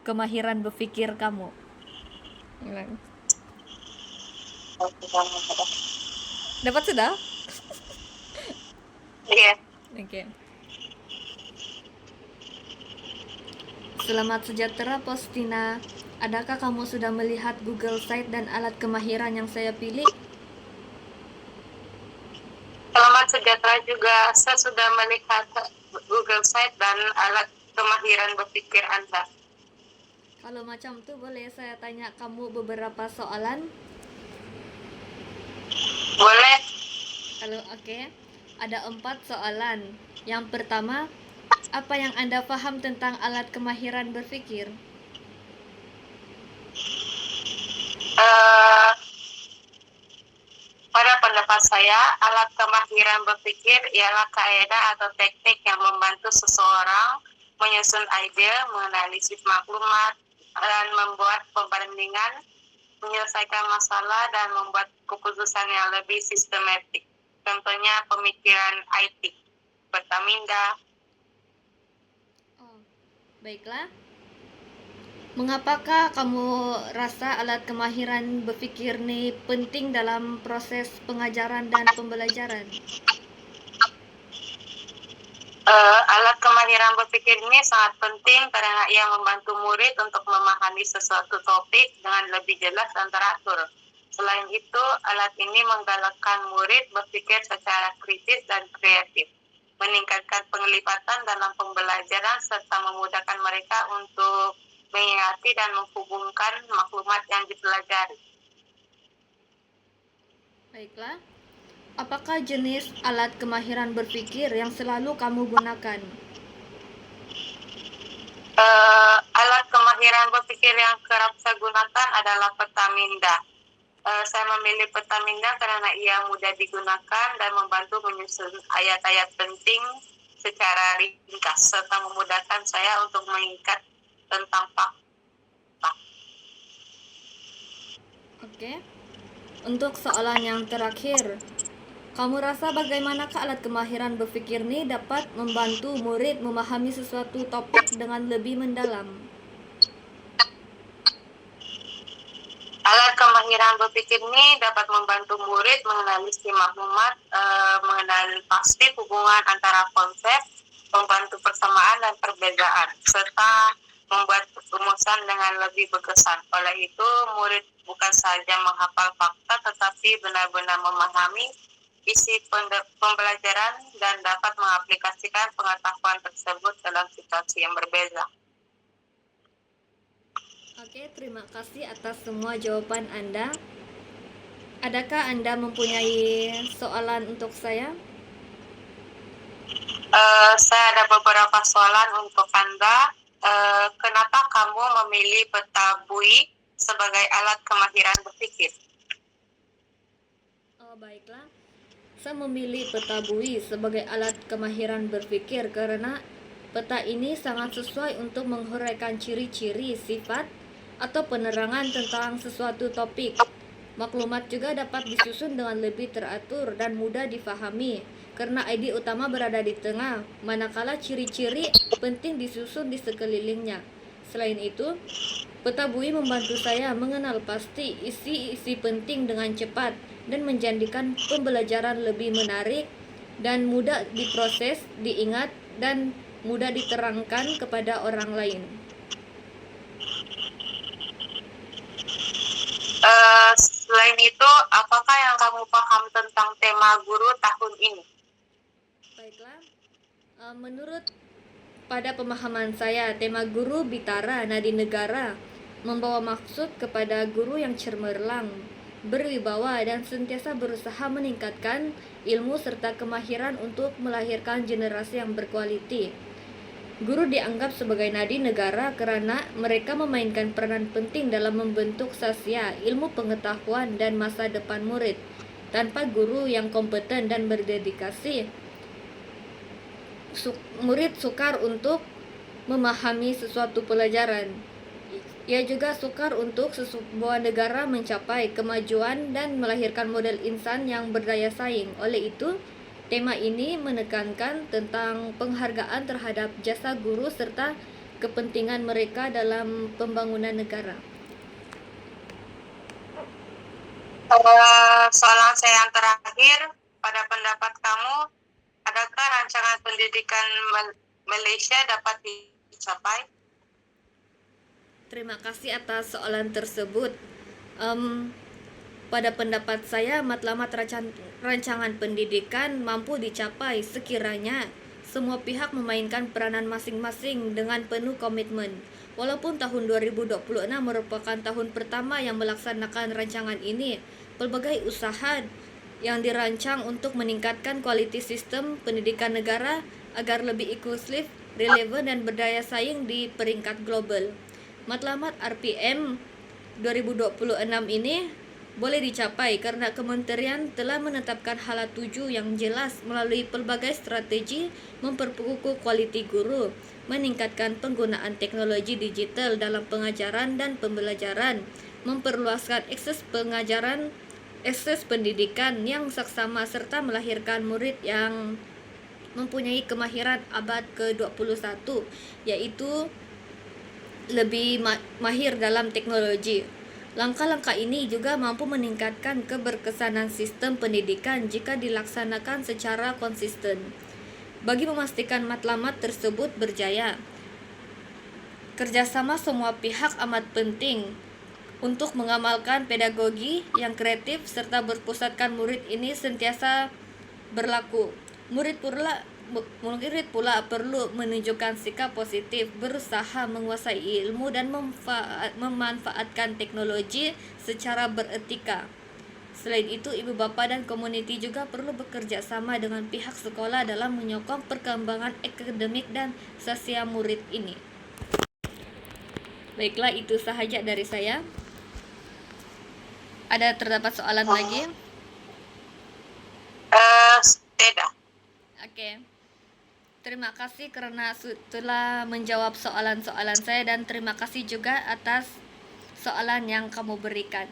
kemahiran berpikir kamu? Bilang. Dapat sudah? Iya. Oke. Selamat sejahtera, Postina. Adakah kamu sudah melihat Google Site dan alat kemahiran yang saya pilih? Selamat sejahtera juga. Saya sudah melihat Google Site dan alat kemahiran berpikir Anda. Kalau macam tuh boleh saya tanya kamu beberapa soalan? Boleh? Kalau oke, ada 4 soalan. Yang pertama, apa yang Anda paham tentang alat kemahiran berpikir? Eh, Pada pendapat saya, alat kemahiran berpikir ialah kaidah atau teknik yang membantu seseorang menyusun ide, menganalisis maklumat, dan membuat perbandingan, menyelesaikan masalah, dan membuat keputusan yang lebih sistematik. Contohnya pemikiran IT, Pertaminda. Oh, baiklah. Mengapakah kamu rasa alat kemahiran berpikir ini penting dalam proses pengajaran dan pembelajaran? Alat kemahiran berpikir ini sangat penting karena ia membantu murid untuk memahami sesuatu topik dengan lebih jelas dan teratur. Selain itu, alat ini menggalakkan murid berpikir secara kritis dan kreatif, meningkatkan penglibatan dalam pembelajaran serta memudahkan mereka untuk mengingati dan menghubungkan maklumat yang dipelajari. Baiklah. Apakah jenis alat kemahiran berpikir yang selalu kamu gunakan? Alat kemahiran berpikir yang kerap saya gunakan adalah Pertaminda. Saya memilih Pertaminda karena ia mudah digunakan dan membantu menyusun ayat-ayat penting secara ringkas serta memudahkan saya untuk mengikat tentang fakta. Oke. Untuk soalan yang terakhir, kamu rasa bagaimanakah alat kemahiran berpikir ini dapat membantu murid memahami sesuatu topik dengan lebih mendalam? Alat kemahiran berpikir ini dapat membantu murid menganalisis maklumat, mengenali pasti hubungan antara konsep, membantu persamaan dan perbedaan, serta membuat rumusan dengan lebih berkesan. Oleh itu, murid bukan saja menghafal fakta, tetapi benar-benar memahami isi pembelajaran dan dapat mengaplikasikan pengetahuan tersebut dalam situasi yang berbeda. Oke, terima kasih atas semua jawaban Anda. Adakah Anda mempunyai soalan untuk saya? Saya ada beberapa soalan untuk Anda. Kenapa kamu memilih peta bui sebagai alat kemahiran berpikir? Oh, baiklah. Saya memilih peta bui sebagai alat kemahiran berpikir karena peta ini sangat sesuai untuk menguraikan ciri-ciri, sifat, atau penerangan tentang sesuatu topik. Maklumat juga dapat disusun dengan lebih teratur dan mudah difahami karena ide utama berada di tengah, manakala ciri-ciri penting disusun di sekelilingnya. Selain itu, peta bui membantu saya mengenal pasti isi-isi penting dengan cepat dan menjadikan pembelajaran lebih menarik dan mudah diproses, diingat, dan mudah diterangkan kepada orang lain. Selain itu, apakah yang kamu paham tentang tema guru tahun ini? Baiklah, menurut pada pemahaman saya, tema guru Bitara Nadi Negara membawa maksud kepada guru yang cemerlang, berwibawa, dan sentiasa berusaha meningkatkan ilmu serta kemahiran untuk melahirkan generasi yang berkualiti. Guru dianggap sebagai nadi negara karena mereka memainkan peranan penting dalam membentuk sasya, ilmu pengetahuan, dan masa depan murid. Tanpa guru yang kompeten dan berdedikasi, murid sukar untuk memahami sesuatu pelajaran. Ia juga sukar untuk sebuah negara mencapai kemajuan dan melahirkan model insan yang berdaya saing. Oleh itu, tema ini menekankan tentang penghargaan terhadap jasa guru serta kepentingan mereka dalam pembangunan negara. Soalan saya yang terakhir, pada pendapat kamu, adakah rancangan pendidikan Malaysia dapat dicapai? Terima kasih atas soalan tersebut. Pada pendapat saya, matlamat rancangan pendidikan mampu dicapai sekiranya semua pihak memainkan peranan masing-masing dengan penuh komitmen. Walaupun tahun 2026 merupakan tahun pertama yang melaksanakan rancangan ini, pelbagai usaha yang dirancang untuk meningkatkan kualitas sistem pendidikan negara agar lebih inklusif, relevan dan berdaya saing di peringkat global. Matlamat RPM 2026 ini boleh dicapai karena kementerian telah menetapkan hala tuju yang jelas melalui pelbagai strategi memperkukuh kualiti guru, meningkatkan penggunaan teknologi digital dalam pengajaran dan pembelajaran, memperluaskan akses pendidikan yang saksama serta melahirkan murid yang mempunyai kemahiran abad ke-21, yaitu lebih mahir dalam teknologi. Langkah-langkah ini juga mampu meningkatkan keberkesanan sistem pendidikan jika dilaksanakan secara konsisten. Bagi memastikan matlamat tersebut berjaya, kerjasama semua pihak amat penting untuk mengamalkan pedagogi yang kreatif serta berpusatkan murid ini sentiasa berlaku. Murid pula perlu menunjukkan sikap positif, berusaha menguasai ilmu dan memanfaatkan teknologi secara beretika. Selain itu, ibu bapa dan komuniti juga perlu bekerja sama dengan pihak sekolah dalam menyokong perkembangan akademik dan sosial murid ini. Baiklah, itu sahaja dari saya. Ada terdapat soalan lagi? Tidak. Oke. Terima kasih karena telah menjawab soalan-soalan saya dan terima kasih juga atas soalan yang kamu berikan.